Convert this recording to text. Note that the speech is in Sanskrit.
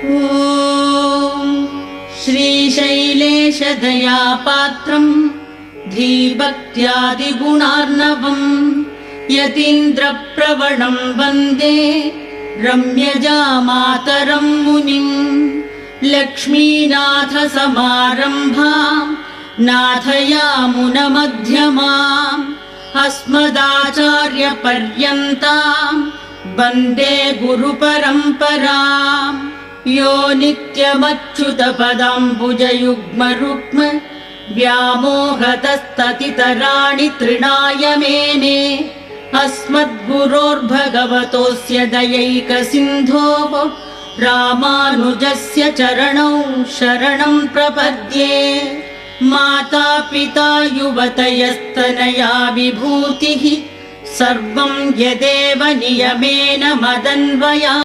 ॐ श्रीशैलेशदयापात्रं धीभक्त्यादिगुणार्णवम् यतीन्द्रप्रवणं वन्दे रम्यजामातरं मुनिम् लक्ष्मीनाथसमारम्भां नाथयामुनमध्यमाम् अस्मदाचार्यपर्यन्तां वन्दे गुरुपरम्पराम् यो नित्यमच्युतपदाम्बुजयुग्मरुक्म व्यामोहतस्ततितराणि तृणाय मेने अस्मद्गुरोर्भगवतोऽस्य दयैकसिन्धोः रामानुजस्य चरणौ शरणं प्रपद्ये। माता पिता युवतयस्तनया विभूतिः सर्वं यदेव नियमेन मदन्वया।